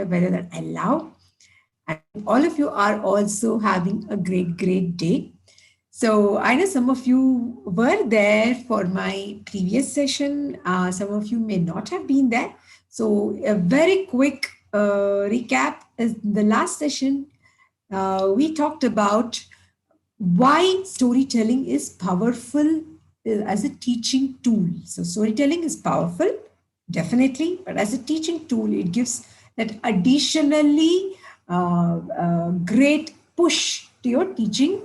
winter weather that I love. And all of you are also having a great day. So I know some of you were there for my previous session. Some of you may not have been there. So a very quick recap is the last session. We talked about why storytelling is powerful as a teaching tool. So storytelling is powerful, definitely, but as a teaching tool, it gives that additionally great push to your teaching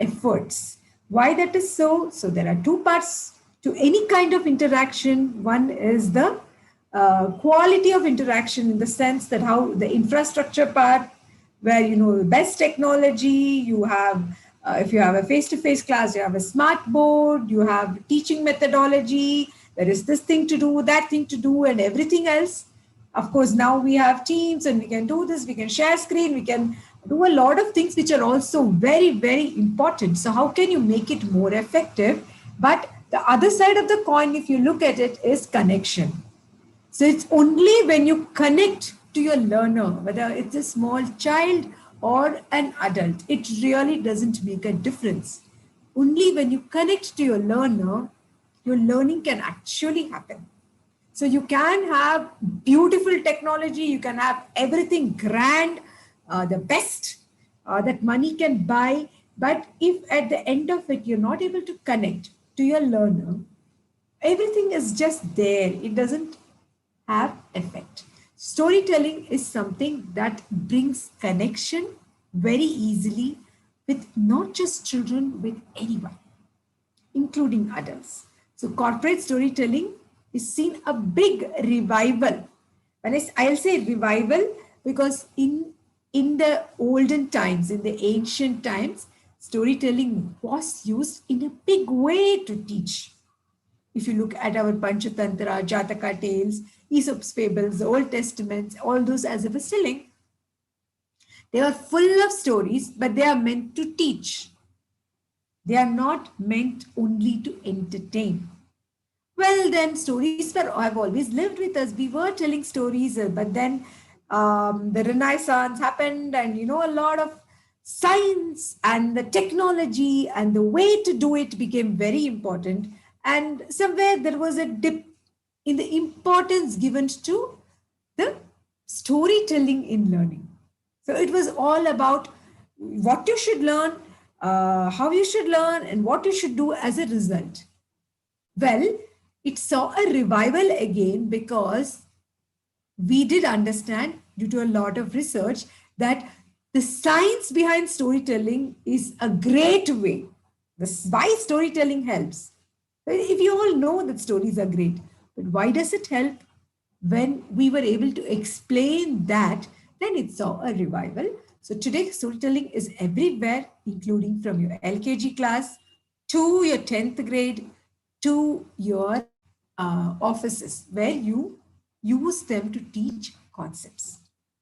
efforts. Why that is so? So there are two parts to any kind of interaction. One is the quality of interaction, in the sense that how the infrastructure part, where the best technology you have. If you have a face-to-face class, you have a smart board, you have teaching methodology, there is this thing to do, that thing to do, and everything else. Of course, now we have Teams and we can do this, we can share screen, we can do a lot of things which are also very important. So how can you make it more effective? But the other side of the coin, if you look at it, is connection. So it's only when you connect to your learner, whether it's a small child or an adult, it really doesn't make a difference. Only when you connect to your learner, your learning can actually happen. So you can have beautiful technology, you can have everything grand, the best that money can buy. But if at the end of it, you're not able to connect to your learner, everything is just there. It doesn't have effect. Storytelling is something that brings connection very easily with not just children, with anyone, including adults. So corporate storytelling is seen a big revival. When I'll say revival, because in the olden times, in the ancient times, storytelling was used in a big way to teach. If you look at our Panchatantra, Jataka tales, Aesop's fables, the Old Testaments, all those as I was telling, they are full of stories, but they are meant to teach. They are not meant only to entertain. Well, then stories have always lived with us. We were telling stories, but then the Renaissance happened, and a lot of science and the technology and the way to do it became very important. And somewhere there was a dip in the importance given to the storytelling in learning. So it was all about what you should learn, how you should learn, and what you should do as a result. Well, it saw a revival again because we did understand, due to a lot of research, that the science behind storytelling is a great way. Why storytelling helps. If you all know that stories are great, but why does it help? When we were able to explain that, then it saw a revival. So today, storytelling is everywhere, including from your LKG class to your 10th grade to your offices, where you use them to teach concepts.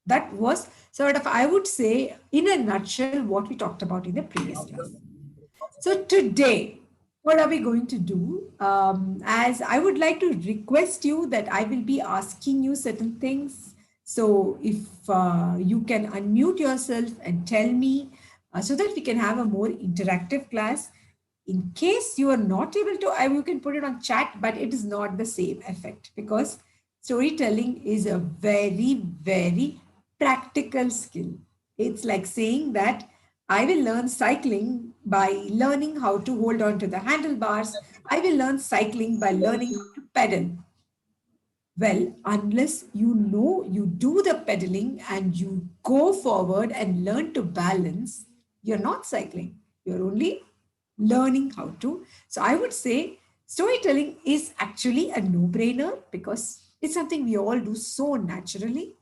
That was sort of, I would say, in a nutshell, what we talked about in the previous class. So today, what are we going to do? As I would like to request you that I will be asking you certain things. So if you can unmute yourself and tell me, so that we can have a more interactive class. In case you are not able to, you can put it on chat, but it is not the same effect, because storytelling is a very practical skill. It's like saying that I will learn cycling by learning how to hold on to the handlebars. I will learn cycling by learning how to pedal. Well, unless you do the pedaling and you go forward and learn to balance, you're not cycling. You're only learning how to. So I would say storytelling is actually a no-brainer, because it's something we all do so naturally,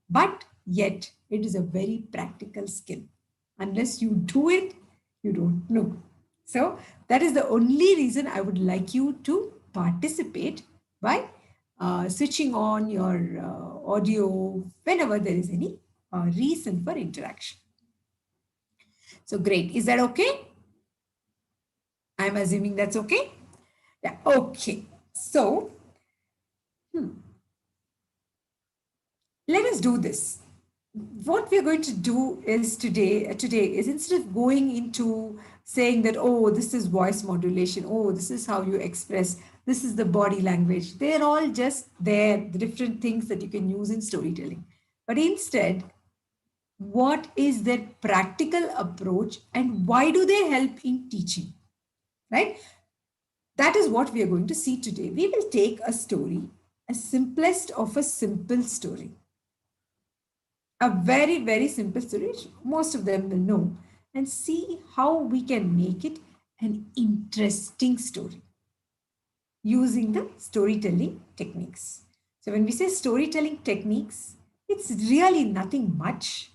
but yet it is a very practical skill. Unless you do it, you don't know. So that is the only reason I would like you to participate by switching on your audio whenever there is any reason for interaction. So great. Is that okay? I'm assuming that's okay. Yeah, okay. So, let us do this. What we're going to do is today is, instead of going into saying that, oh, this is voice modulation, oh, this is how you express, this is the body language, they're all just there, the different things that you can use in storytelling. But instead, what is their practical approach and why do they help in teaching, right? That is what we are going to see today. We will take a story, a simplest of a simple story, a very, very simple story, which most of them will know, and see how we can make it an interesting story using the storytelling techniques. So, when we say storytelling techniques, it's really nothing much.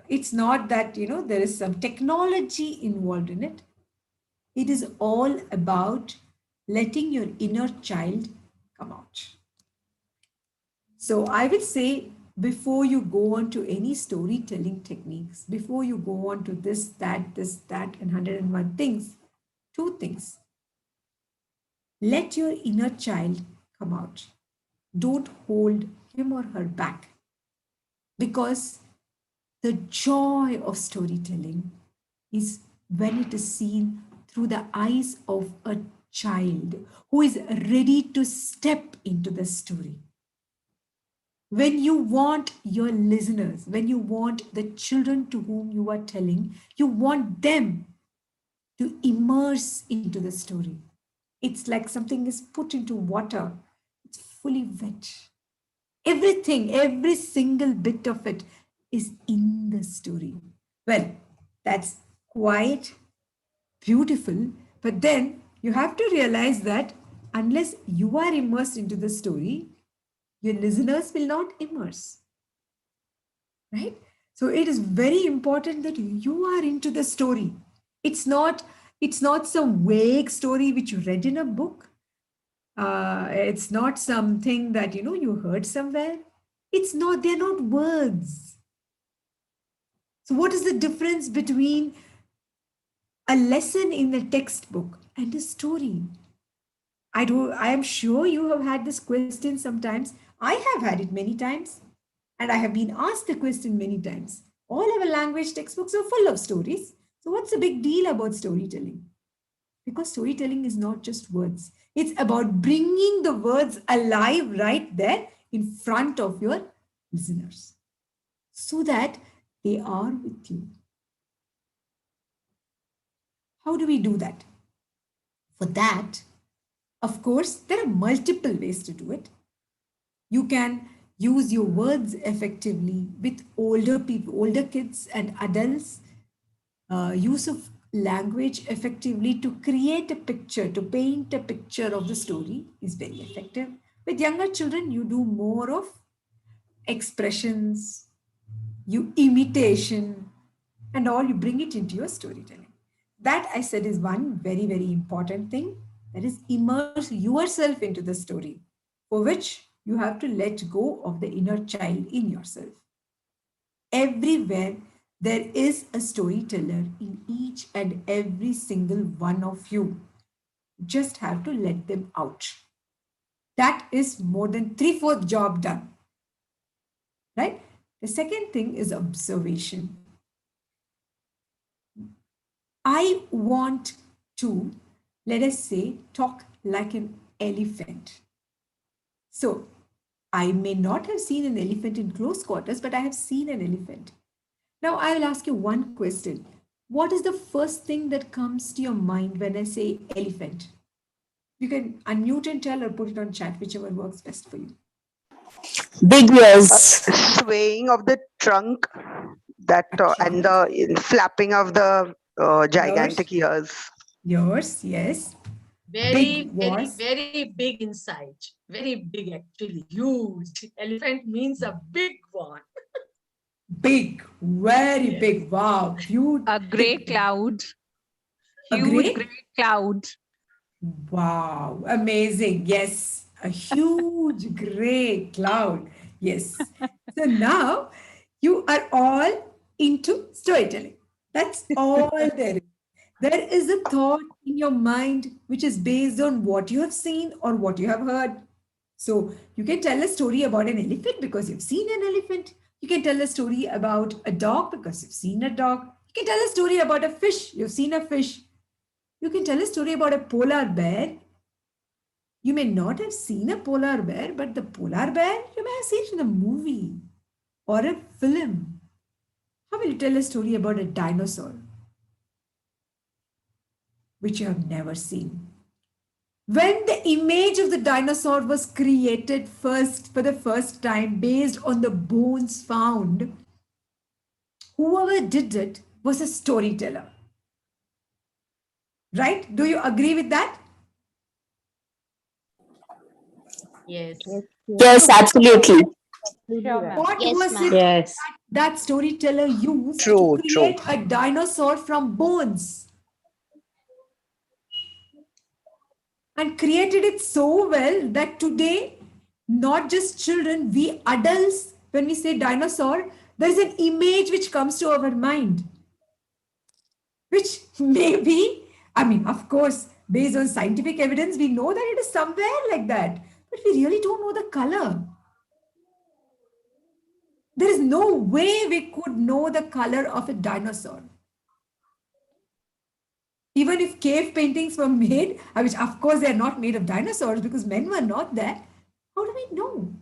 It's not that, there is some technology involved in it. It is all about letting your inner child come out. So I will say, before you go on to any storytelling techniques, before you go on to this, that, and 101 things, two things. Let your inner child come out. Don't hold him or her back. Because the joy of storytelling is when it is seen through the eyes of a child who is ready to step into the story. When you want your listeners, when you want the children to whom you are telling, you want them to immerse into the story. It's like something is put into water, it's fully wet. Everything, every single bit of it is in the story. Well, that's quite beautiful, but then you have to realize that unless you are immersed into the story, your listeners will not immerse, right? So it is very important that you are into the story. It's not some vague story which you read in a book. It's not something that you heard somewhere. They're not words. So what is the difference between a lesson in the textbook and a story? I am sure you have had this question sometimes. I have had it many times, and I have been asked the question many times. All our language textbooks are full of stories. So what's the big deal about storytelling? Because storytelling is not just words. It's about bringing the words alive right there in front of your listeners so that they are with you. How do we do that? For that, of course, there are multiple ways to do it. You can use your words effectively with older people, older kids and adults. Use of language effectively to create a picture, to paint a picture of the story is very effective. With younger children, you do more of expressions, you imitation, and all, you bring it into your storytelling. That, I said, is one very, very important thing. That is, immerse yourself into the story, for which you have to let go of the inner child in yourself. Everywhere there is a storyteller in each and every single one of you. You just have to let them out. That is more than 3/4 job done. Right? The second thing is observation. I want to, let us say, talk like an elephant. So, I may not have seen an elephant in close quarters, but I have seen an elephant. Now, I will ask you one question. What is the first thing that comes to your mind when I say elephant? You can unmute and tell or put it on chat, whichever works best for you. Big ears. Swaying of the trunk, that and the flapping of the gigantic ears. Yours, yes. Very, Big very, was very big inside. Very big, actually. Huge. Elephant means a big one. big, very Yes. big. Wow, huge. A grey cloud. A Huge great. grey cloud. Wow, amazing. Yes, a huge gray cloud. Yes. So now you are all into storytelling. That's all there is. There is a thought in your mind which is based on what you have seen or what you have heard. So you can tell a story about an elephant because you've seen an elephant. You can tell a story about a dog because you've seen a dog. You can tell a story about a fish. You've seen a fish. You can tell a story about a polar bear. You may not have seen a polar bear, but the polar bear you may have seen in a movie or a film. How will you tell a story about a dinosaur which you have never seen? When the image of the dinosaur was created for the first time based on the bones found, whoever did it was a storyteller. Right? Do you agree with that? Yes. Yes, absolutely. What Yes, was ma'am. it Yes. that storyteller used True, to true. create a dinosaur from bones? And created it so well that today, not just children, we adults, when we say dinosaur, there is an image which comes to our mind, which may be, I mean, of course, based on scientific evidence, we know that it is somewhere like that, but we really don't know the color. There is no way we could know the color of a dinosaur. Even if cave paintings were made, which of course they are not made of dinosaurs because men were not there, how do we know?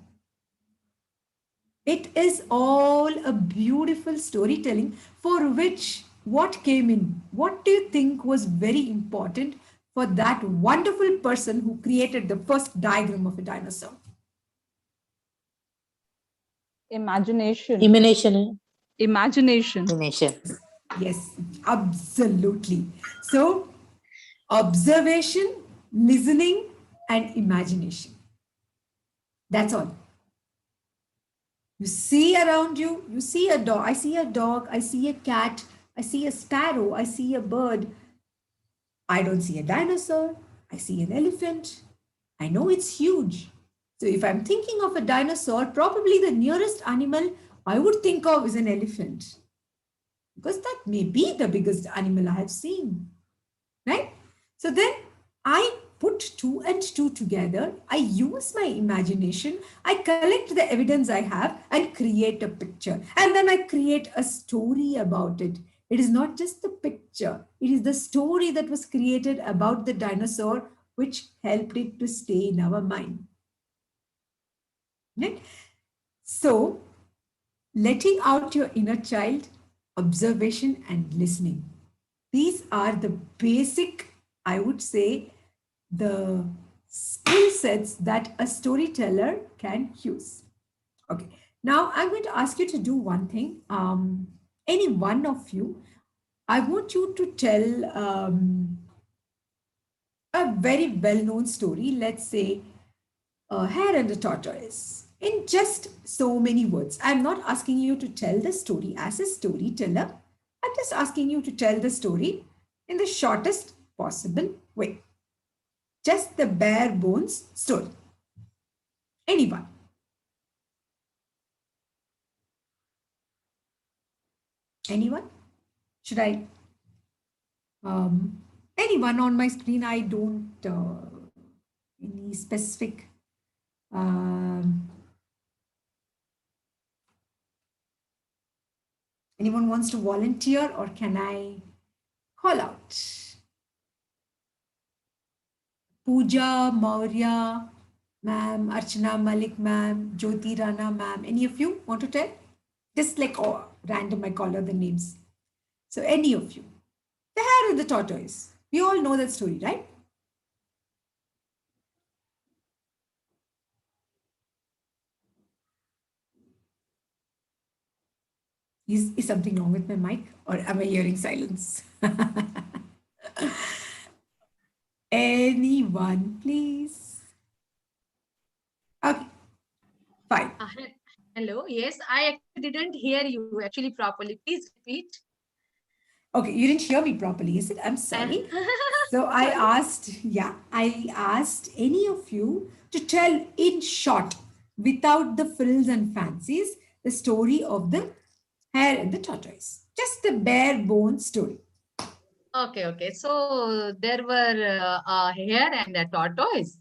It is all a beautiful storytelling for which what came in? What do you think was very important for that wonderful person who created the first diagram of a dinosaur? Imagination. Imagination. Imagination. Imagination. Yes, absolutely. So, observation, listening, and imagination. That's all. You see around you, you see a dog. I see a dog, I see a cat, I see a sparrow, I see a bird. I don't see a dinosaur, I see an elephant. I know it's huge. So if I'm thinking of a dinosaur, probably the nearest animal I would think of is an elephant. Because that may be the biggest animal I have seen. Right? So then I put two and two together. I use my imagination. I collect the evidence I have and create a picture. And then I create a story about it. It is not just the picture, it is the story that was created about the dinosaur which helped it to stay in our mind. Right? So, letting out your inner child, observation, and listening. These are the basic, I would say, the skill sets that a storyteller can use. Okay, now I'm going to ask you to do one thing. Any one of you, I want you to tell a very well known story, let's say, Hare and the Tortoise, in just so many words. I'm not asking you to tell the story as a storyteller. I'm just asking you to tell the story in the shortest possible way. Just the bare bones story. Anyone? Anyone? Should I? Anyone on my screen? I don't any specific. Anyone wants to volunteer, or can I call out? Pooja, Maurya, ma'am, Archana Malik, ma'am, Jyoti Rana, ma'am. Any of you want to tell? Just like random, I call out the names. So any of you. The Hare and the Tortoise. We all know that story, right? Is something wrong with my mic, or am I hearing silence? Anyone, please? Okay, fine. Hello. Yes, I actually didn't hear you actually properly. Please repeat. Okay, you didn't hear me properly, is it? I'm sorry. So I asked any of you to tell in short, without the frills and fancies, the story of the Hare and the Tortoise. Just the bare bones story. Okay. So there were a hare and a tortoise,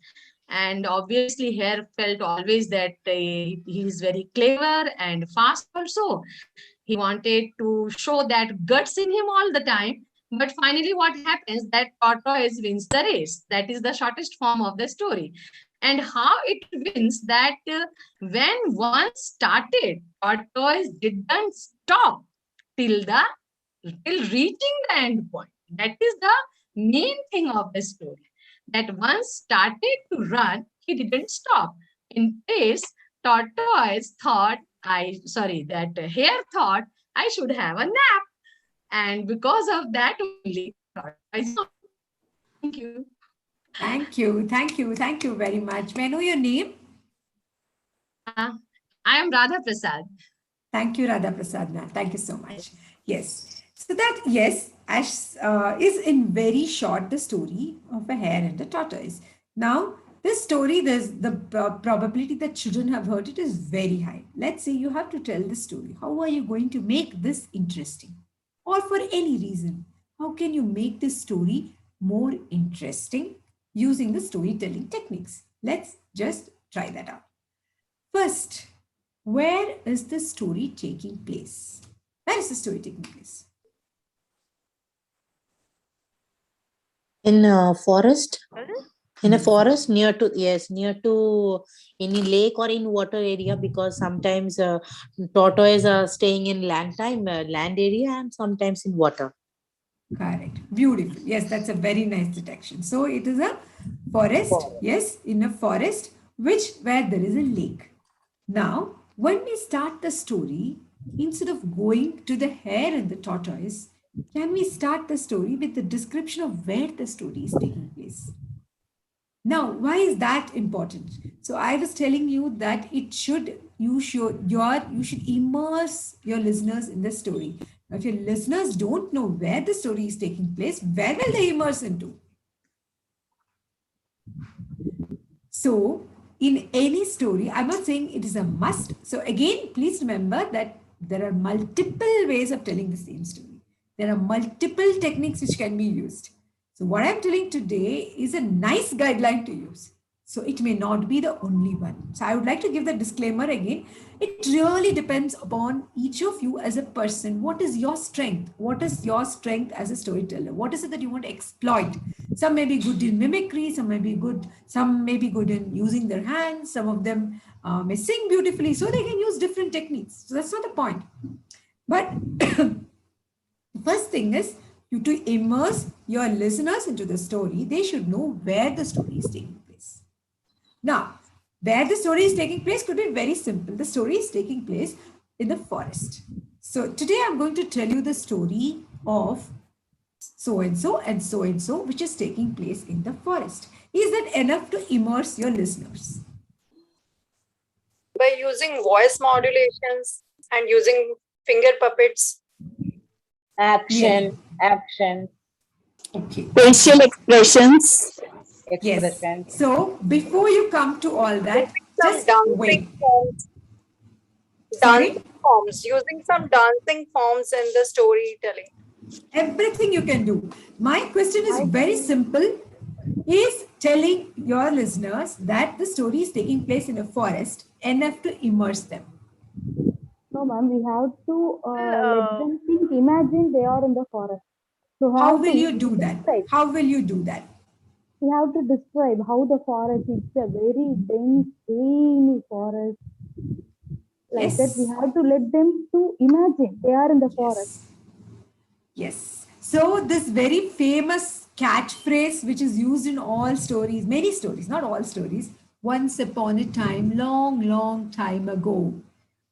And obviously Hare felt always that he is very clever and fast also. He wanted to show that guts in him all the time. But finally, what happens that tortoise wins the race. That is the shortest form of the story. And how it wins that when one started, tortoise didn't stop till the till reaching the end point. That is the main thing of the story. That once started to run, he didn't stop. In case tortoise thought, that hare thought I should have a nap. And because of that only, tortoise won. Thank you. Thank you. Thank you. Thank you very much. May I know your name? I am Radha Prasad. Thank you, Radha Prasad, ma'am. Thank you so much. Yes. So that, yes, Ash is in very short the story of a hare and a tortoise. Now, this story, there's the probability that children have heard it is very high. Let's say you have to tell the story. How are you going to make this interesting? Or for any reason, how can you make this story more interesting using the storytelling techniques? Let's just try that out. First, where is the story taking place? Where is the story taking place? In a forest. In a forest near to any lake or in water area, because sometimes tortoise are staying in land area, and sometimes in water. Correct. Beautiful. Yes, that's a very nice detection. So it is a forest. Yes, in a forest where there is a lake. Now, when we start the story, instead of going to the hare and the tortoise, can we start the story with the description of where the story is taking place? Now, why is that important? So I was telling you that you should immerse your listeners in the story. Now, if your listeners don't know where the story is taking place, where will they immerse into? So in any story, I'm not saying it is a must. So again, please remember that there are multiple ways of telling the same story. There are multiple techniques which can be used. So what I'm telling today is a nice guideline to use. So it may not be the only one. So I would like to give the disclaimer again. It really depends upon each of you as a person. What is your strength? What is your strength as a storyteller? What is it that you want to exploit? Some may be good in mimicry, some may be good in using their hands, some of them may sing beautifully, so they can use different techniques. So that's not the point. But the first thing is you to immerse your listeners into the story. They should know where the story is taking place. Now, where the story is taking place could be very simple. The story is taking place in the forest. So today I'm going to tell you the story of so-and-so and so-and-so, which is taking place in the forest. Is that enough to immerse your listeners? By using voice modulations and using finger puppets. Action. Okay. Facial expressions. Yes. So before you come to all that, just wait. Using some dancing forms in the storytelling. Everything you can do. My question is very simple. Is telling your listeners that the story is taking place in a forest enough to immerse them? No, ma'am, we have to let them think, imagine they are in the forest. So how will you do that? How will you do that? We have to describe how the forest is a very dense, green forest. Like that, we have to let them to imagine they are in the forest. Yes. So this very famous catchphrase, which is used in all stories, many stories, not all stories, once upon a time, long, long time ago.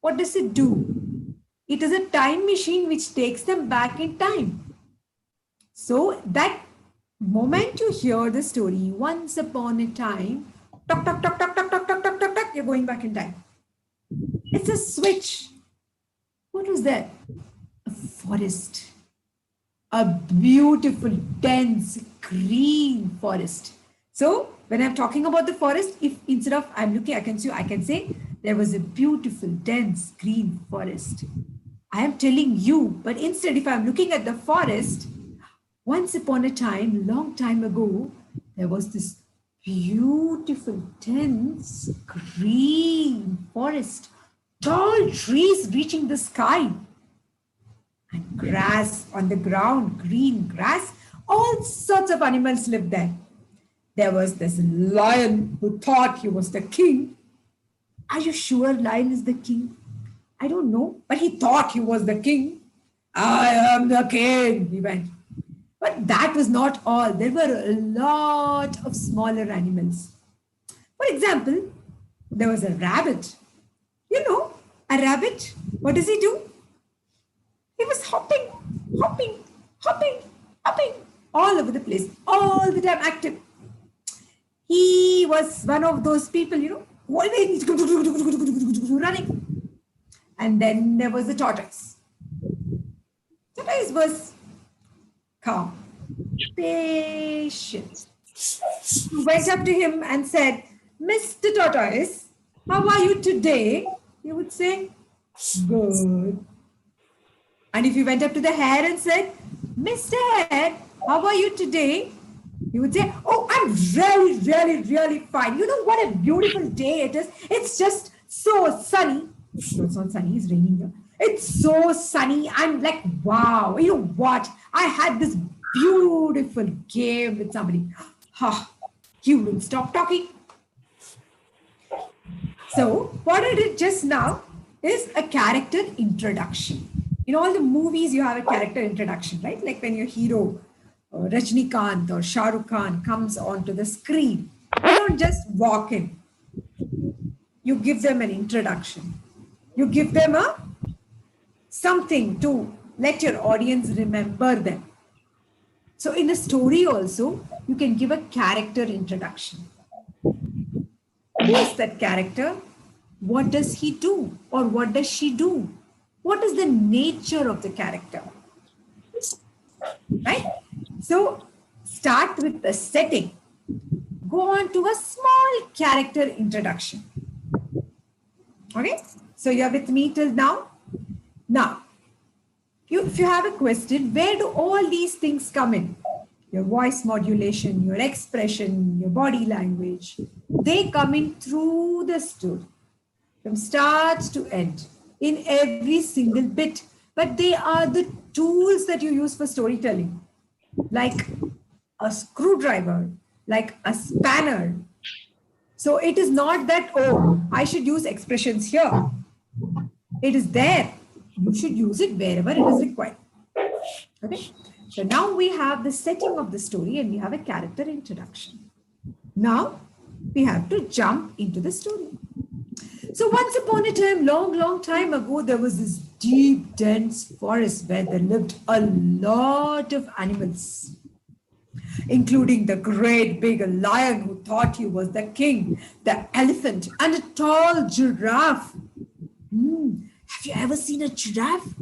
What does it do? It is a time machine which takes them back in time. So that moment you hear the story, once upon a time, talk, talk, talk, talk, talk, talk, talk, talk, talk, talk, you're going back in time. It's a switch. What was that? A forest. A beautiful, dense, green forest. So when I'm talking about the forest, if instead of I'm looking, I can say there was a beautiful, dense, green forest. I am telling you, but instead, if I'm looking at the forest, once upon a time, long time ago, there was this beautiful, dense, green forest, tall trees reaching the sky, and grass on the ground, green grass. All sorts of animals lived there. There was this lion who thought he was the king. Are you sure lion is the king? I don't know, but he thought he was the king. I am the king, he went. But that was not all. There were a lot of smaller animals. For example, there was a rabbit. You know, a rabbit, what does he do? He was hopping, hopping, hopping, hopping all over the place, all the time active. He was one of those people, you know, always running. And then there was the tortoise. Tortoise was calm, patient. He went up to him and said, Mr. Tortoise, how are you today? He would say, good. And if you went up to the hare and said, Mr. Hare, how are you today? He would say, oh, I'm really, really, really fine. You know what a beautiful day it is. It's just so sunny. No, it's not sunny, it's raining here. It's so sunny. I'm like, wow, you know what? I had this beautiful game with somebody. You will stop talking. So what I did just now is a character introduction. In all the movies, you have a character introduction, right? Like when your hero, Rajnikant or Shah Rukh Khan comes onto the screen, you don't just walk in. You give them an introduction. You give them something to let your audience remember them. So in a story also, you can give a character introduction. Who is that character? What does he do? Or what does she do? What is the nature of the character? Right? So start with the setting. Go on to a small character introduction. Okay? So you're with me till now? Now, if you have a question, where do all these things come in? Your voice modulation, your expression, your body language. They come in through the story, from start to end, in every single bit. But they are the tools that you use for storytelling, like a screwdriver, like a spanner. So it is not that, oh, I should use expressions here. It is there. You should use it wherever it is required. Okay. So now we have the setting of the story and we have a character introduction. Now we have to jump into the story. So once upon a time, long time ago, there was this deep, dense forest where there lived a lot of animals, including the great big lion who thought he was the king, the elephant, and a tall giraffe. Have you ever seen a giraffe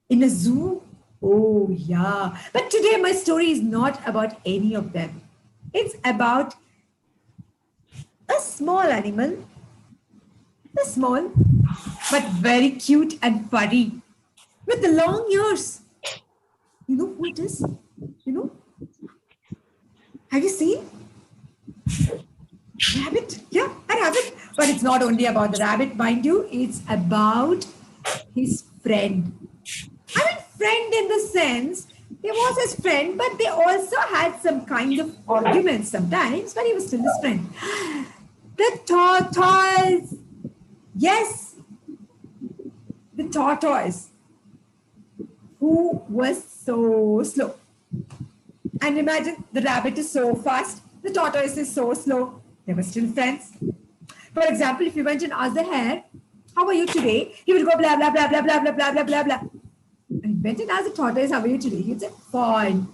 in a zoo? Oh, yeah. But today my story is not about any of them. It's about a small animal, a small but very cute and furry with the long ears. You know who it is? You know? Have you seen? Rabbit? Yeah, a rabbit. But it's not only about the rabbit, mind you. It's about his friend. I mean, friend in the sense, he was his friend, but they also had some kind of arguments sometimes, but he was still his friend. The tortoise. Yes, the tortoise, who was so slow. And imagine, the rabbit is so fast, the tortoise is so slow. They were still friends. For example, if you went and asked the hare, how are you today? He will go blah, blah, blah, blah, blah, blah, blah, blah, blah, blah. And he went and asked the tortoise, how are you today? He would say, fine.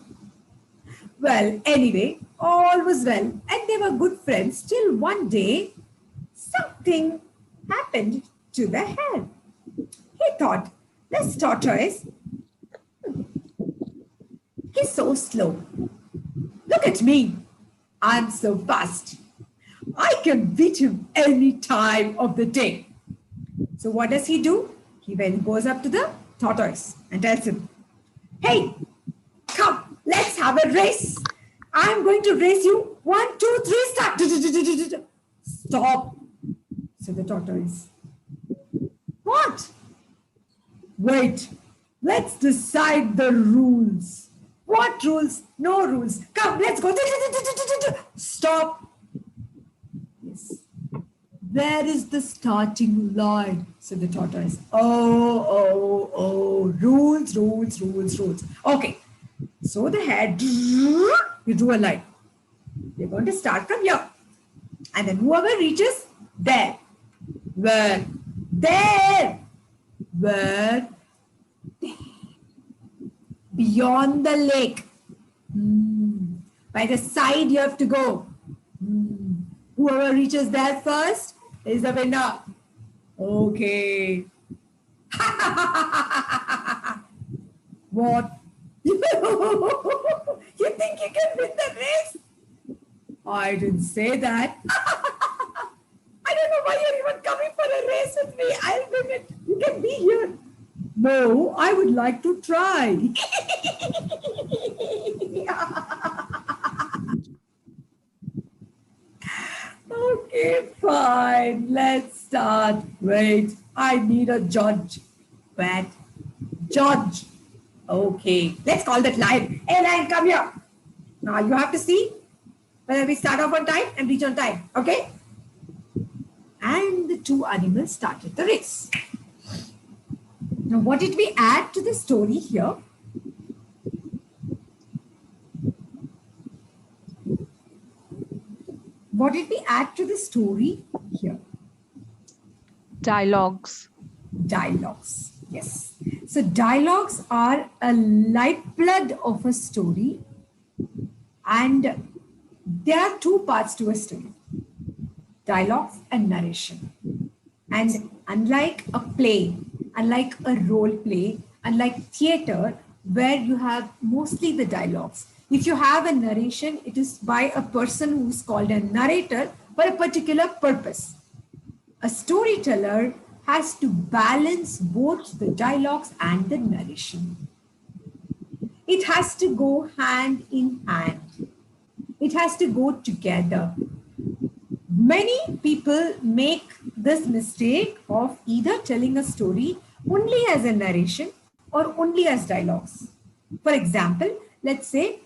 Well, anyway, all was well. And they were good friends till one day, something happened to the hare. He thought, this tortoise, he's so slow. Look at me. I'm so fast. I can beat him any time of the day. So what does he do? He then goes up to the tortoise and tells him, hey, come, let's have a race. I'm going to race you. 1, 2, 3, start. Stop, said the tortoise. What? Wait, let's decide the rules. What rules? No rules. Come, let's go. Stop. Yes. Where is the starting line? Said the tortoise. Oh. Rules. Okay. So the hare, you drew a line. We're going to start from here. And then whoever reaches there. Where? There. Where? There. Beyond the lake. By the side you have to go. Whoever reaches there first is the winner. Okay. What? You think you can win the race? I didn't say that. I don't know why you're even coming for a race with me. I'll win it. You can be here. No, I would like to try. Okay, fine. Let's start. Wait, I need a judge. What? Judge. Okay, let's call that lion. Hey, lion, come here. Now you have to see whether we start off on time and reach on time. Okay? And the two animals started the race. Now, what did we add to the story here? What did we add to the story here? Dialogues. Dialogues, yes. So dialogues are a lifeblood of a story, and there are two parts to a story: dialogues and narration. And unlike a play, unlike a role play, unlike theater, where you have mostly the dialogues, if you have a narration, it is by a person who's called a narrator for a particular purpose. A storyteller has to balance both the dialogues and the narration. It has to go hand in hand. It has to go together. Many people make this mistake of either telling a story only as a narration or only as dialogues. For example, let's say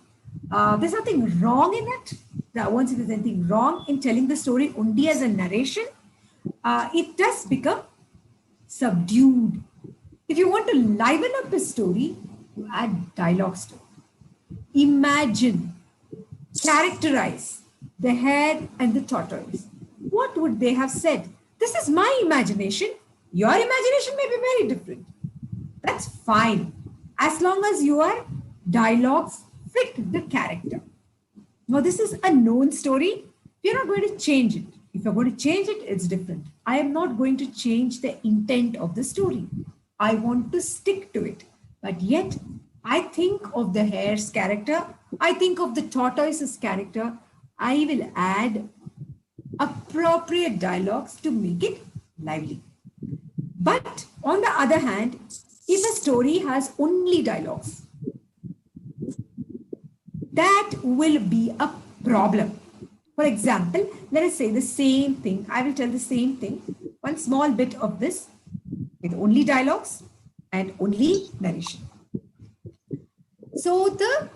there's nothing wrong in it. I won't say there's anything wrong in telling the story only as a narration. It does become subdued. If you want to liven up a story, you add dialogues to it. Imagine, characterize the hare and the tortoise. What would they have said? This is my imagination. Your imagination may be very different. That's fine, as long as your dialogues fit the character. Now, this is a known story. We're not going to change it. If you're going to change it, it's different. I am not going to change the intent of the story. I want to stick to it. But yet, I think of the hare's character. I think of the tortoise's character. I will add appropriate dialogues to make it lively. But on the other hand, if a story has only dialogues, that will be a problem. For example, let us say the same thing. I will tell the same thing, one small bit of this with only dialogues and only narration. So the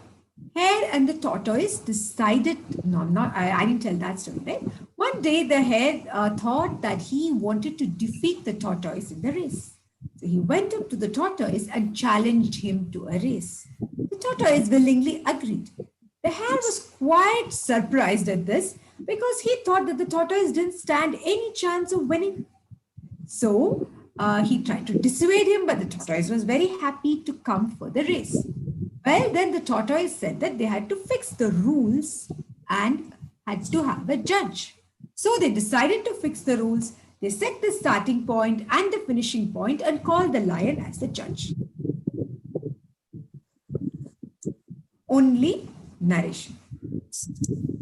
hare and the tortoise decided, I didn't tell that story, right? One day the hare thought that he wanted to defeat the tortoise in the race. So he went up to the tortoise and challenged him to a race. The tortoise willingly agreed. The hare was quite surprised at this because he thought that the tortoise didn't stand any chance of winning. So he tried to dissuade him, but the tortoise was very happy to come for the race. Well, then the tortoise said that they had to fix the rules and had to have a judge. So they decided to fix the rules. They set the starting point and the finishing point and called the lion as the judge. Only narration,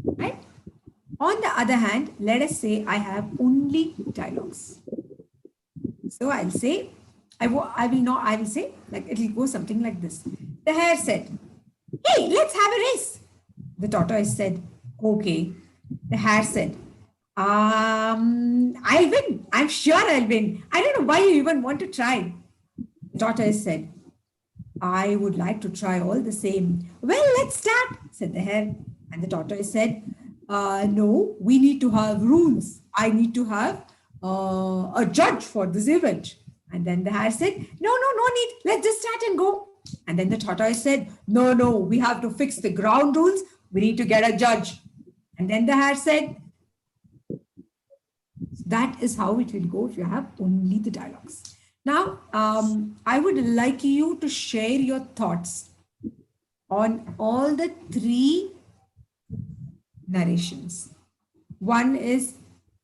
right? On the other hand, let us say I have only dialogues. So I'll say, I will say, like, it'll go something like this. The hare said, "Hey, let's have a race." The tortoise said, okay. The hare said, I'll win. I'm sure I'll win. I don't know why you even want to try. The tortoise said, I would like to try all the same. Well, let's start, said the hare. And the tortoise said, no, we need to have rules. I need to have a judge for this event. And then the hare said, no need. Let's just start and go. And then the tortoise said, no, we have to fix the ground rules. We need to get a judge. And then the hare said, that is how it will go if you have only the dialogues. Now, I would like you to share your thoughts on all the three narrations. One is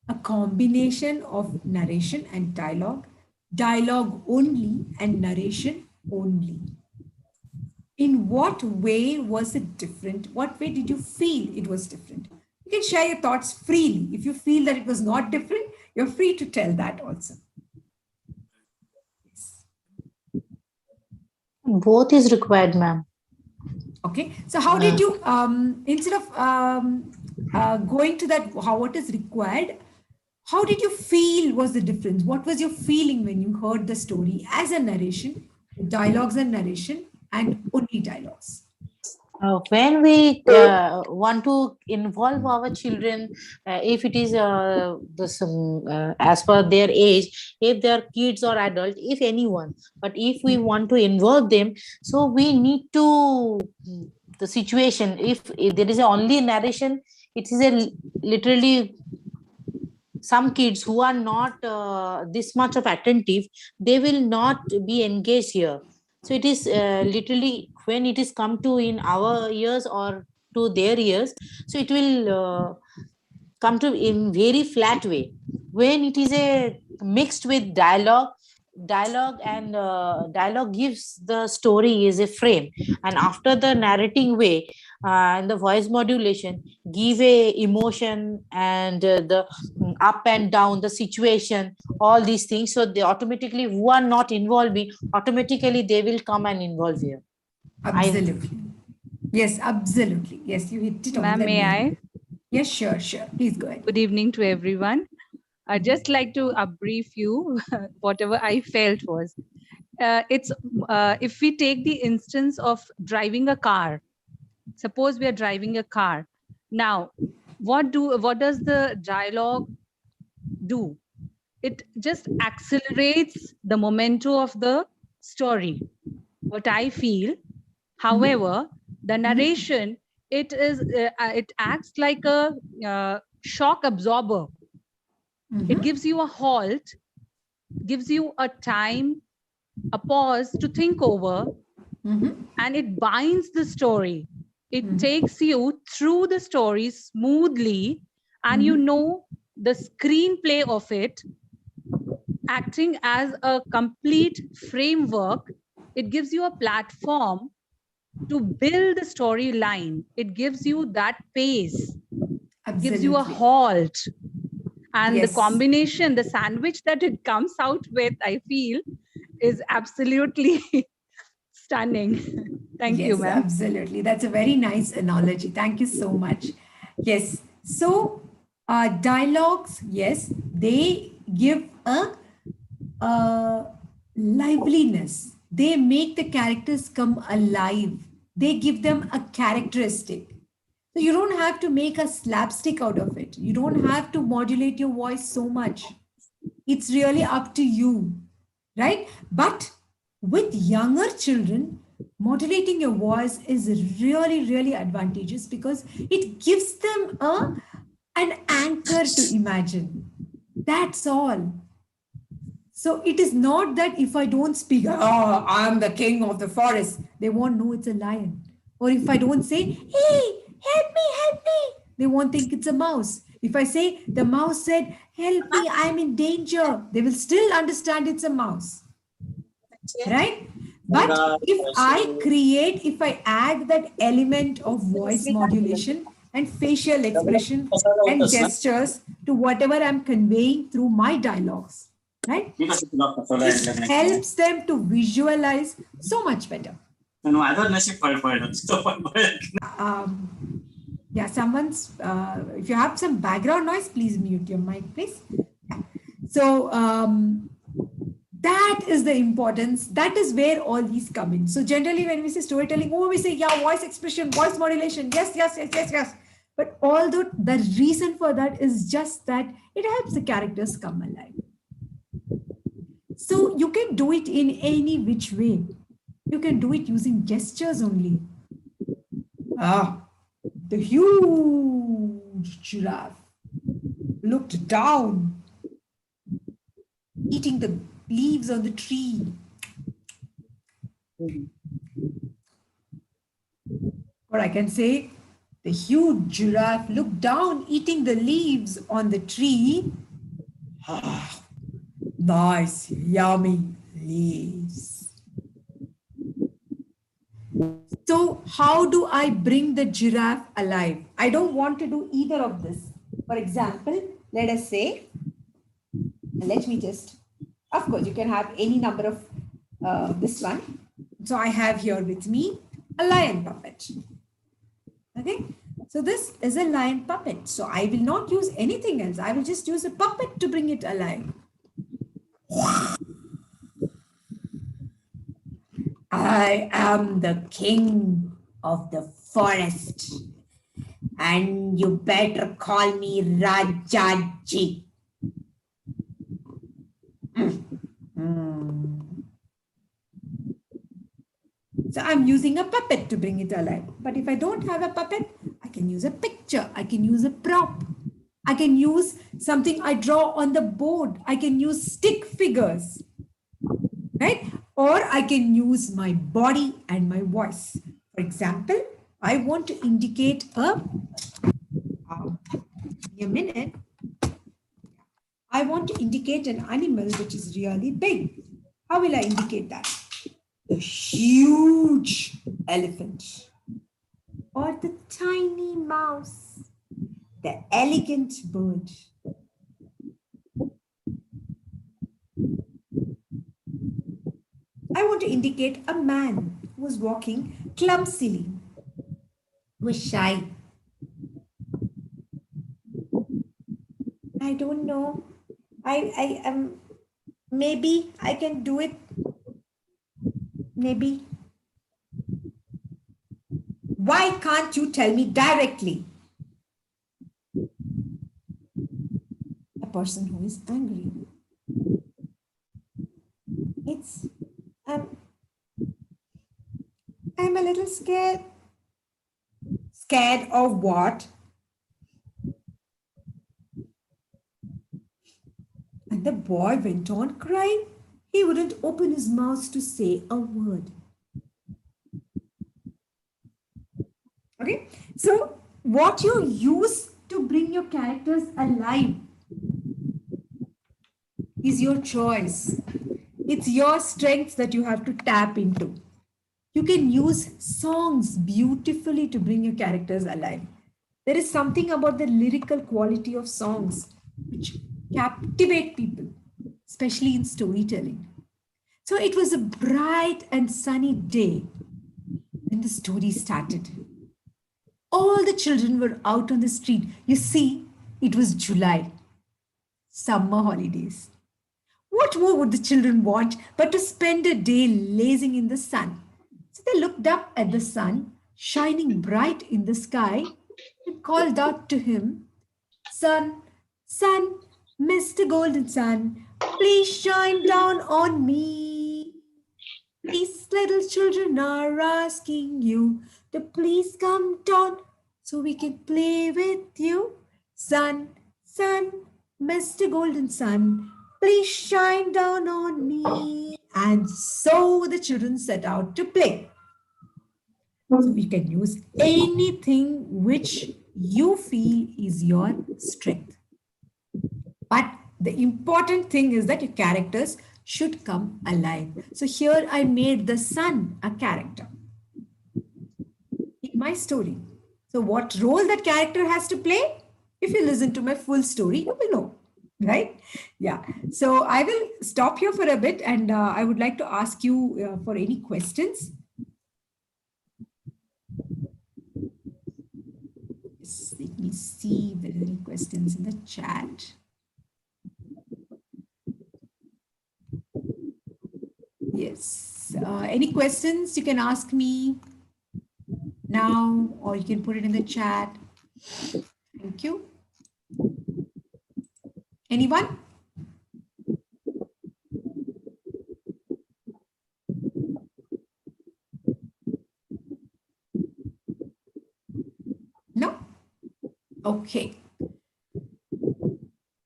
a combination of narration and dialogue only and narration only. In what way was it different? What way did you feel it was different? You can share your thoughts freely. If you feel that it was not different, you're free to tell that also. Both is required, ma'am. Okay. So how did you, instead of going to that, what is required, how did you feel was the difference? What was your feeling when you heard the story as a narration, dialogues and narration, and only dialogues? When we want to involve our children, if it is as per their age, if they are kids or adult, if anyone, but if we want to involve them, so we need to the situation. If there is only narration, it is a literally some kids who are not this much of attentive, they will not be engaged here. So it is literally when it is come to in our ears or to their ears, so it will come to in very flat way. When it is a mixed with dialogue and dialogue gives the story is a frame, and after the narrating way and the voice modulation give a emotion and the up and down the situation, all these things, so they automatically who are not involving, automatically they will come and involve here. Absolutely. Yes, absolutely. Yes, you hit it on Ma'am, the may nail. I? Yes, sure. Please go ahead. Good evening to everyone. I'd just like to brief you whatever I felt was. If we take the instance of driving a car, suppose we are driving a car. Now, what does the dialogue do? It just accelerates the momentum of the story. What I feel, however, the narration, it acts like a shock absorber. It gives you a halt, gives you a time, a pause to think over, and it binds the story. It takes you through the story smoothly, and you know the screenplay of it, acting as a complete framework. It gives you a platform to build the storyline. It gives you that pace. It gives you a halt. And the combination, the sandwich that it comes out with, I feel, is absolutely stunning. Thank you, ma'am. Absolutely. That's a very nice analogy. Thank you so much. Yes. So dialogues, yes, they give a liveliness. They make the characters come alive. They give them a characteristic. So you don't have to make a slapstick out of it. You don't have to modulate your voice so much. It's really up to you, right? But with younger children, modulating your voice is really, really advantageous because it gives them an anchor to imagine. That's all. So it is not that if I don't speak, I am the king of the forest, they won't know it's a lion. Or if I don't say, hey, help me, they won't think it's a mouse. If I say, the mouse said, help me, I'm in danger, they will still understand it's a mouse. Right? But if I add that element of voice modulation and facial expression and gestures to whatever I'm conveying through my dialogues, right? It helps them to visualize so much better. Yeah, someone's, if you have some background noise, please mute your mic, please. Yeah. So that is the importance. That is where all these come in. So generally when we say storytelling, oh, we say, yeah, voice expression, voice modulation. Yes, yes, yes, yes, yes. But although the reason for that is just that it helps the characters come alive. So you can do it in any which way. You can do it using gestures only. The huge giraffe looked down, eating the leaves on the tree. Or I can say, the huge giraffe looked down, eating the leaves on the tree. Nice, yummy leaves. So how do I bring the giraffe alive? I don't want to do either of this. For example, let us say, let me just, of course, you can have any number of this one. So I have here with me a lion puppet. Okay, so this is a lion puppet. So I will not use anything else. I will just use a puppet to bring it alive. I am the king of the forest, and you better call me Rajaji. So I'm using a puppet to bring it alive. But if I don't have a puppet, I can use a picture. I can use a prop. I can use something I draw on the board. I can use stick figures, right? Or I can use my body and my voice. For example, I want to indicate a minute. I want to indicate an animal which is really big. How will I indicate that? The huge elephant, or the tiny mouse, the elegant bird. I want to indicate a man who was walking clumsily, who was shy. I don't know. I am, maybe I can do it. Maybe. Why can't you tell me directly? A person who is angry. It's, I'm a little scared. Scared of what? And the boy went on crying. He wouldn't open his mouth to say a word. Okay, so what you use to bring your characters alive is your choice. It's your strengths that you have to tap into. You can use songs beautifully to bring your characters alive. There is something about the lyrical quality of songs which captivate people, especially in storytelling. So it was a bright and sunny day when the story started. All the children were out on the street. You see, it was July, summer holidays. What more would the children want but to spend a day lazing in the sun? So they looked up at the sun, shining bright in the sky, and called out to him, "Sun, sun, Mr. Golden Sun, please shine down on me. These little children are asking you to please come down so we can play with you. Sun, sun, Mr. Golden Sun, please shine down on me." And so the children set out to play. So you can use anything which you feel is your strength. But the important thing is that your characters should come alive. So here I made the sun a character in my story. So what role that character has to play? If you listen to my full story, you will know, right? Yeah. So I will stop here for a bit, and I would like to ask you for any questions. Let me see if there are any questions in the chat. Yes. Any questions you can ask me now, or you can put it in the chat. Thank you. Anyone? No? Okay.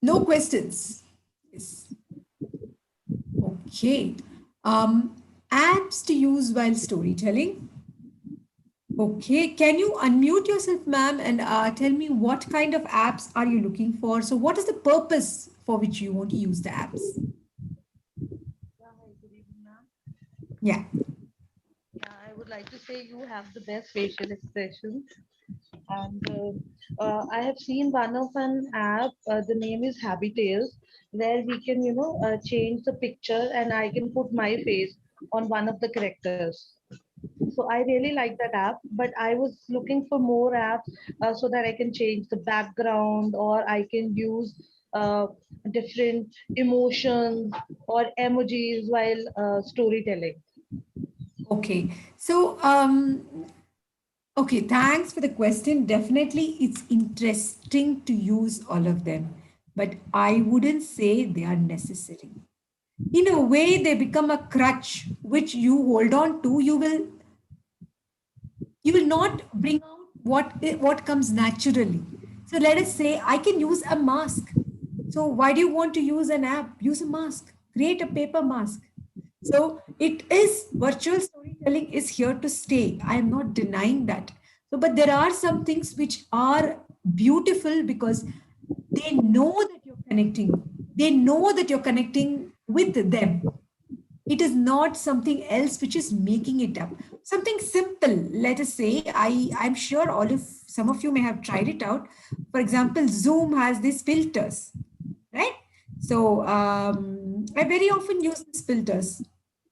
No questions. Yes. Okay. Apps to use while storytelling. Okay. Can you unmute yourself, ma'am, and tell me what kind of apps are you looking for? So what is the purpose for which you want to use the apps? Good evening, ma'am. Yeah. I would like to say you have the best facial expressions. And I have seen one of an app, the name is Habitales, where we can, change the picture and I can put my face on one of the characters. So I really like that app, but I was looking for more apps so that I can change the background or I can use different emotions or emojis while storytelling. Okay. So, okay, thanks for the question. Definitely, it's interesting to use all of them, but I wouldn't say they are necessary. In a way, they become a crutch which you hold on to. You will not bring out what comes naturally. So let us say I can use a mask. So why do you want to use an app? Use a mask. Create a paper mask. So it is, virtual storytelling is here to stay. I am not denying that. So, but there are some things which are beautiful because they know that you're connecting. They know that you're connecting with them. It is not something else which is making it up. Something simple. Let us say, I'm sure some of you may have tried it out. For example, Zoom has these filters, right? So I very often use these filters. If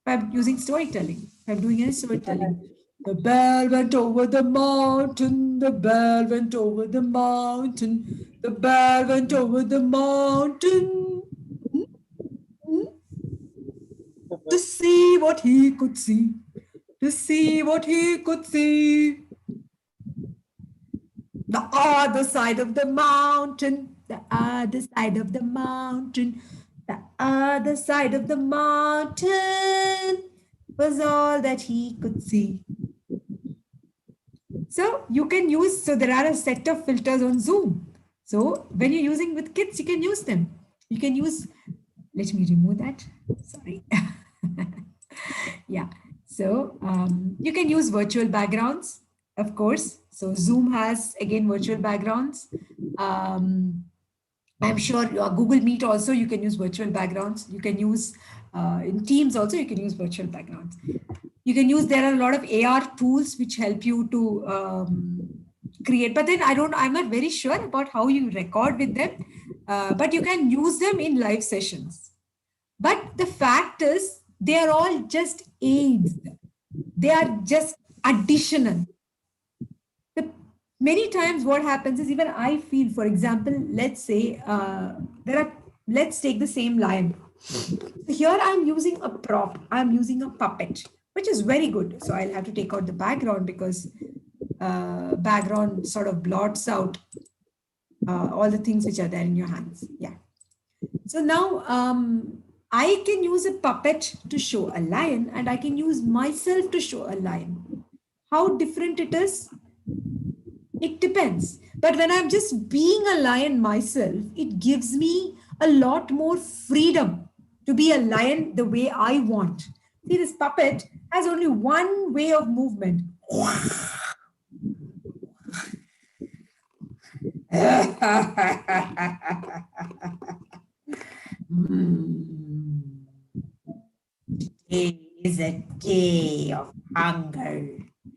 I'm using storytelling, if I'm doing any storytelling. The bell went over the mountain, the bell went over the mountain, the bell went over the mountain. To see what he could see, to see what he could see. The other side of the mountain, the other side of the mountain, the other side of the mountain was all that he could see. So you can use, so there are a set of filters on Zoom. So when you're using with kids, you can use them. You can use, let me remove that. Sorry. Yeah. So you can use virtual backgrounds, of course. So Zoom has, again, virtual backgrounds. I'm sure Google Meet also, you can use virtual backgrounds. You can use in Teams also, you can use virtual backgrounds. You can use, there are a lot of AR tools which help you to create, but then I'm not very sure about how you record with them, but you can use them in live sessions. But the fact is, they are all just aids. They are just additional. Many times what happens is, even I feel, for example, let's say let's take the same lion. Here I'm using a prop, I'm using a puppet, which is very good. So I'll have to take out the background because background sort of blots out all the things which are there in your hands. Yeah. So now I can use a puppet to show a lion, and I can use myself to show a lion. How different it is? It depends. But when I'm just being a lion myself, it gives me a lot more freedom to be a lion the way I want. See, this puppet has only one way of movement. Today is a day of hunger.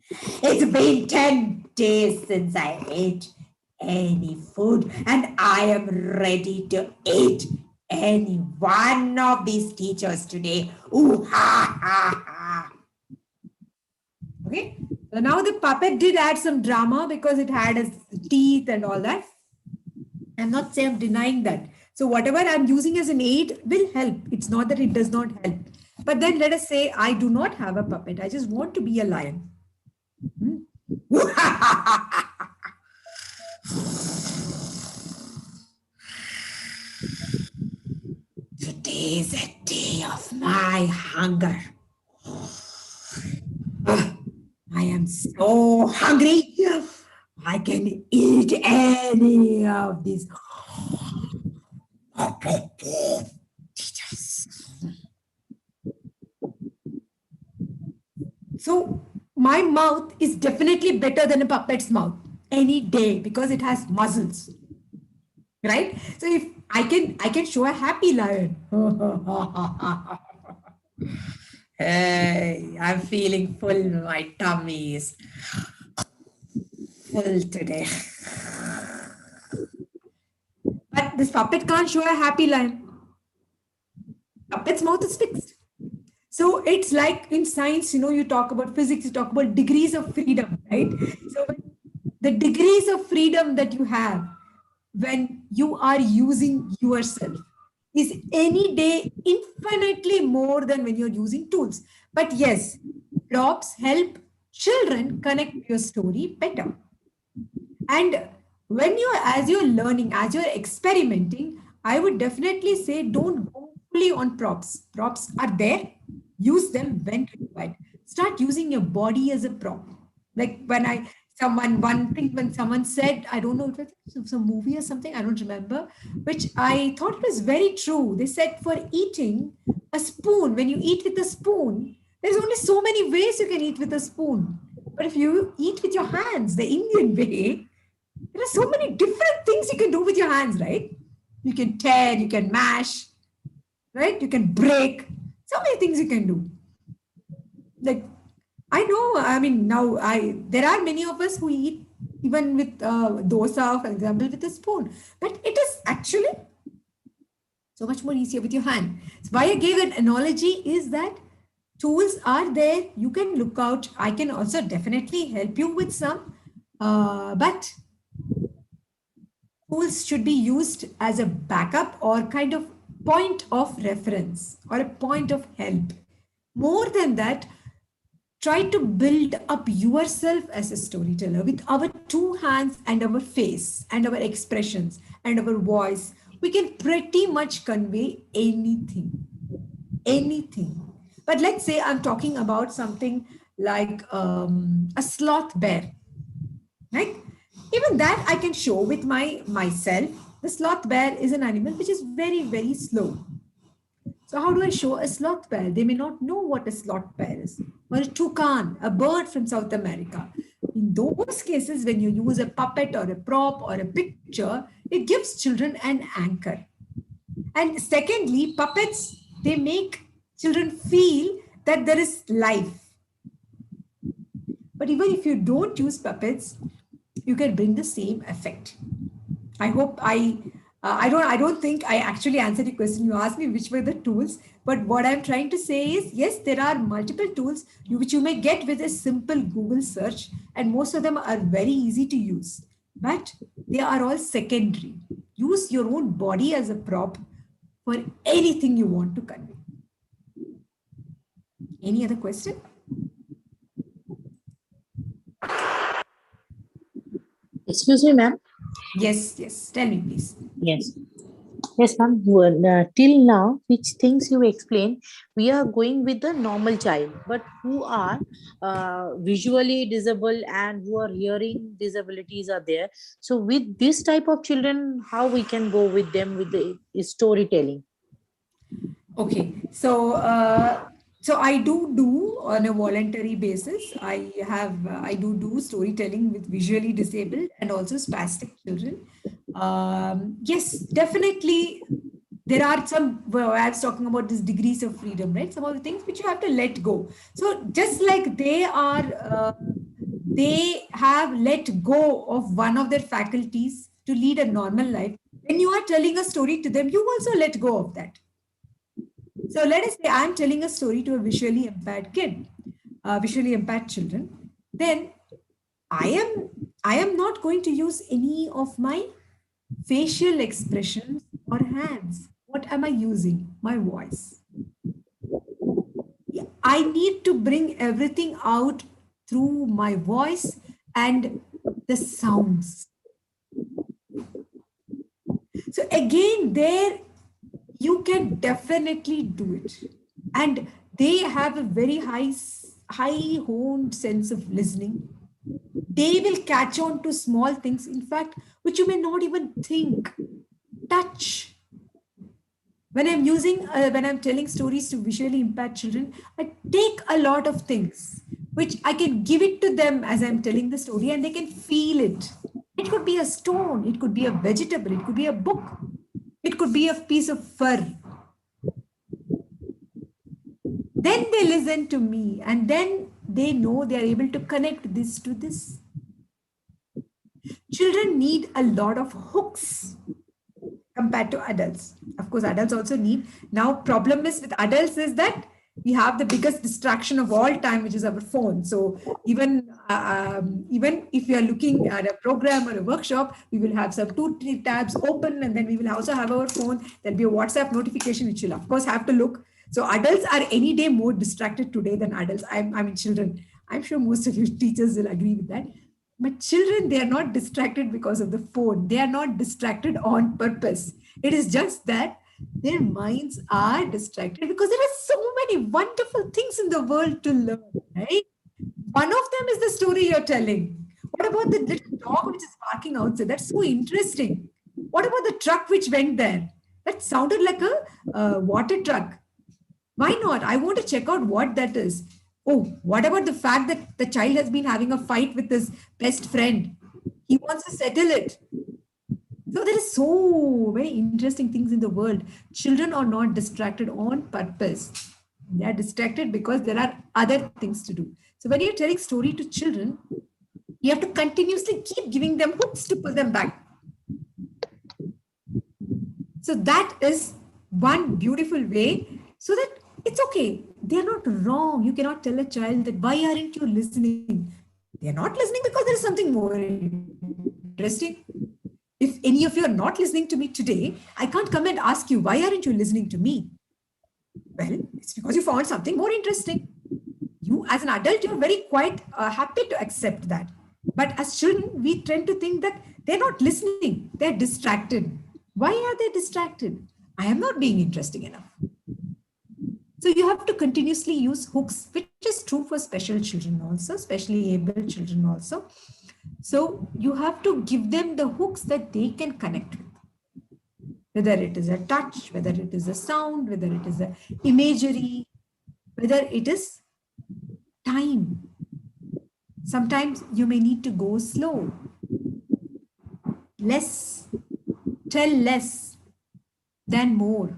It's been 10 days since I ate any food, and I am ready to eat any one of these teachers today. Ooh, ha, ha, ha. Okay, so now the puppet did add some drama because it had a the teeth and all that. I'm not saying I'm denying that. So whatever I'm using as an aid will help. It's not that it does not help. But then let us say I do not have a puppet. I just want to be a lion. Today is a day of my hunger. I am so hungry. I can eat any of these. So my mouth is definitely better than a puppet's mouth any day because it has muscles, right? So if I can show a happy lion. Hey, I'm feeling full. My tummy is full today. But this puppet can't show a happy lion. Puppet's mouth is fixed. So it's like in science, you talk about physics, you talk about degrees of freedom, right? So the degrees of freedom that you have when you are using yourself is any day infinitely more than when you're using tools. But yes, props help children connect your story better. And when as you're learning, as you're experimenting, I would definitely say don't go fully on props. Props are there. Use them when required. Start using your body as a prop. Like when someone said, I don't know, it was some movie or something, I don't remember, which I thought was very true. They said for eating a spoon, when you eat with a spoon, there's only so many ways you can eat with a spoon. But if you eat with your hands, the Indian way, there are so many different things you can do with your hands, right? You can tear, you can mash, right? You can break. So many things you can do. Like, I know, I mean, there are many of us who eat even with dosa, for example, with a spoon. But it is actually so much more easier with your hand. So why I gave an analogy is that tools are there. You can look out. I can also definitely help you with some. But tools should be used as a backup or kind of point of reference or a point of help. More than that, try to build up yourself as a storyteller with our two hands and our face and our expressions and our voice. We can pretty much convey anything. But let's say I'm talking about something like a sloth bear, right? Even that I can show with myself. The sloth bear is an animal which is very, very slow. So how do I show a sloth bear? They may not know what a sloth bear is. Or a toucan, a bird from South America. In those cases, when you use a puppet or a prop or a picture, it gives children an anchor. And secondly, puppets, they make children feel that there is life. But even if you don't use puppets, you can bring the same effect. I hope I don't think I actually answered the question. You asked me which were the tools, but what I'm trying to say is, yes, there are multiple tools which you may get with a simple Google search, and most of them are very easy to use, but they are all secondary. Use your own body as a prop for anything you want to convey. Any other question? Excuse me, ma'am. Yes. Tell me, please. Yes, ma'am. Till now, which things you explained, we are going with the normal child, but who are visually disabled and who are hearing disabilities are there. So, with this type of children, how we can go with them with the storytelling? Okay, so I do on a voluntary basis. I do storytelling with visually disabled and also spastic children. Yes, definitely. There are some, I was talking about these degrees of freedom, right? Some of the things which you have to let go. So just like they have let go of one of their faculties to lead a normal life. When you are telling a story to them, you also let go of that. So let us say I'm telling a story to a visually impaired kid, visually impaired children. Then I I am not going to use any of my facial expressions or hands. What am I using? My voice. I need to bring everything out through my voice and the sounds. So again, there you can definitely do it. And they have a very high honed sense of listening. They will catch on to small things, in fact, which you may not even think. Touch. When I'm telling stories to visually impaired children, I take a lot of things which I can give it to them as I'm telling the story, and they can feel it. It could be a stone, it could be a vegetable, it could be a book, it could be a piece of fur. Then they listen to me, and then they know they are able to connect this to this. Children need a lot of hooks compared to adults. Of course, adults also need. Now, problem is with adults is that we have the biggest distraction of all time, which is our phone. So even if we are looking at a program or a workshop, we will have some 2-3 tabs open, and then we will also have our phone. There'll be a WhatsApp notification, which will of course have to look. So adults are any day more distracted today than adults. I mean, children. I'm sure most of you teachers will agree with that. But children, they are not distracted because of the phone. They are not distracted on purpose. It is just that their minds are distracted because there are so many wonderful things in the world to learn, right? One of them is the story you're telling. What about the little dog which is barking outside? That's so interesting. What about the truck which went there? That sounded like a water truck. Why not? I want to check out what that is. Oh, what about the fact that the child has been having a fight with his best friend? He wants to settle it. So there is so many interesting things in the world. Children are not distracted on purpose. They are distracted because there are other things to do. So when you're telling story to children, you have to continuously keep giving them hooks to pull them back. So that is one beautiful way, so that it's okay. They're not wrong. You cannot tell a child that why aren't you listening? They're not listening because there is something more interesting. If any of you are not listening to me today, I can't come and ask you, why aren't you listening to me? Well, it's because you found something more interesting. You as an adult, you're very quite happy to accept that. But as children, we tend to think that they're not listening. They're distracted. Why are they distracted? I am not being interesting enough. So you have to continuously use hooks, which is true for special children also, especially able children also. So you have to give them the hooks that they can connect with. Whether it is a touch, whether it is a sound, whether it is a imagery, whether it is time. Sometimes you may need to go slow. Less, tell less than more.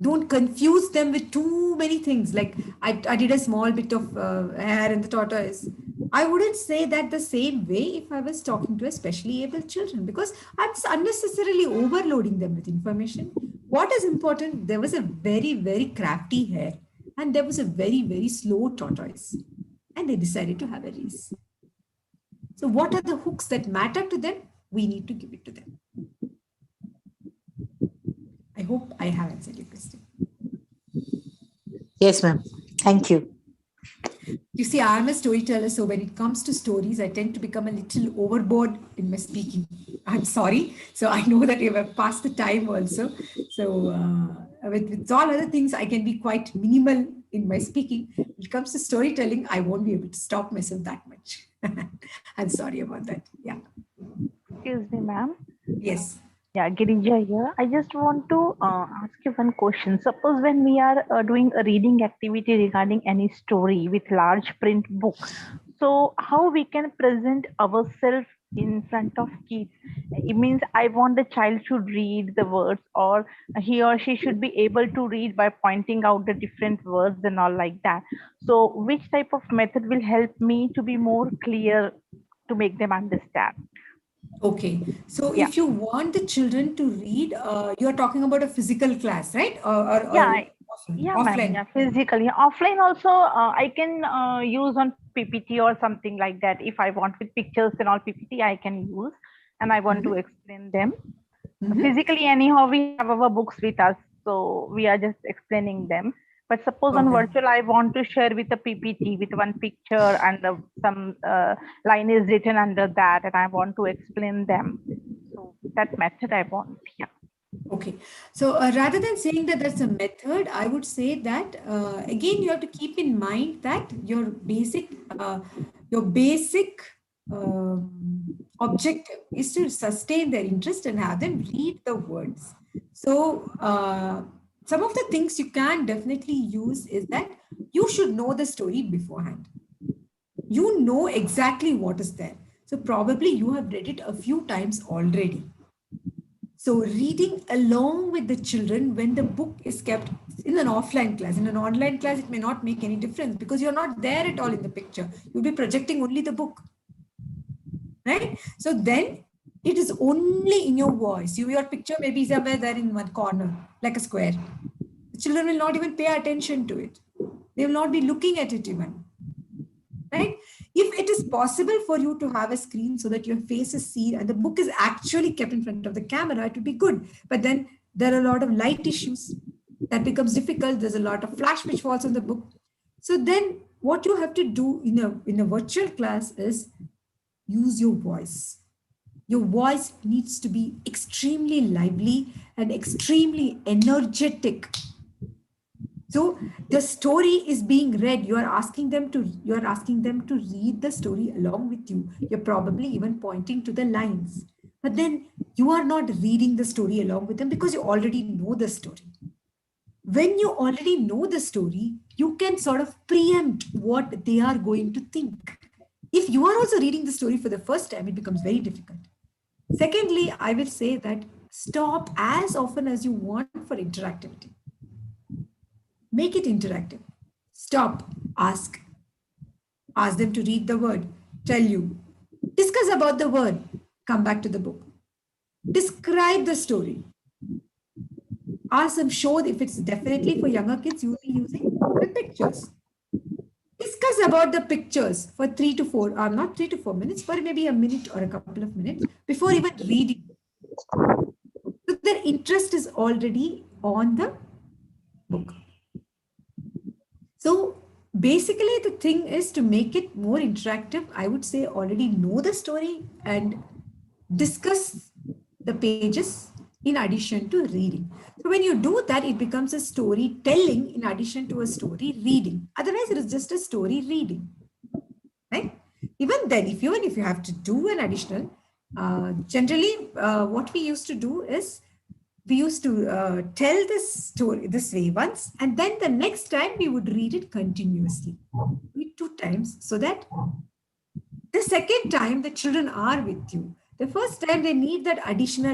Don't confuse them with too many things. Like I did a small bit of hair in the tortoise. I wouldn't say that the same way if I was talking to especially able children, because I'm unnecessarily overloading them with information. What is important, there was a very, very crafty hare and there was a very, very slow tortoise, and they decided to have a race. So what are the hooks that matter to them? We need to give it to them. I hope I have answered your question. Yes, ma'am. Thank you. You see, I'm a storyteller, so when it comes to stories, I tend to become a little overboard in my speaking. I'm sorry. So I know that you have passed the time also. So with all other things, I can be quite minimal in my speaking. When it comes to storytelling, I won't be able to stop myself that much. I'm sorry about that. Yeah. Excuse me, ma'am. Yes. Yeah, Girija here. I just want to ask you one question. Suppose when we are doing a reading activity regarding any story with large print books, so how we can present ourselves in front of kids? It means I want the child to read the words, or he or she should be able to read by pointing out the different words and all like that. So which type of method will help me to be more clear to make them understand? Okay, so if you want the children to read, you're talking about a physical class, right? Yeah, Yeah, ma'am. Offline. Yeah, physically. Offline also, I can use on PPT or something like that. If I want with pictures and all PPT, I can use, and I want to explain them. Physically, anyhow, we have our books with us, so we are just explaining them. But suppose on virtual, I want to share with a PPT with one picture and some line is written under that, and I want to explain them. So that method I want. Yeah. Okay, so rather than saying that that's a method, I would say that again you have to keep in mind that your basic objective is to sustain their interest and have them read the words. So some of the things you can definitely use is that you should know the story beforehand. You know exactly what is there. So probably you have read it a few times already. So reading along with the children when the book is kept in an offline class, in an online class, it may not make any difference because you're not there at all in the picture. You'll be projecting only the book, right? So then it is only in your voice. Your picture may be somewhere there in one corner, like a square. The children will not even pay attention to it. They will not be looking at it even, right? If it is possible for you to have a screen so that your face is seen and the book is actually kept in front of the camera, it would be good. But then there are a lot of light issues that becomes difficult. There's a lot of flash which falls on the book. So then what you have to do in a virtual class is use your voice. Your voice needs to be extremely lively and extremely energetic. So the story is being read. You are asking them to read the story along with you. You're probably even pointing to the lines. But then you are not reading the story along with them because you already know the story. When you already know the story, you can sort of preempt what they are going to think. If you are also reading the story for the first time, it becomes very difficult. Secondly, I will say that stop as often as you want for interactivity. Make it interactive. Stop, ask. Ask them to read the word, tell you. Discuss about the word, come back to the book. Describe the story. Ask them, show if it's definitely for younger kids using the pictures. Discuss about the pictures for 3 to 4, or not 3 to 4 minutes, but maybe a minute or a couple of minutes before even reading. So their interest is already on the book. So basically the thing is to make it more interactive. I would say already know the story and discuss the pages in addition to reading. So when you do that, it becomes a storytelling in addition to a story reading. Otherwise, it is just a story reading, right? Even then, if you have to do an additional, generally what we used to do is we used to tell this story this way once, and then the next time we would read it continuously, 2 times, so that the second time the children are with you. The first time they need that additional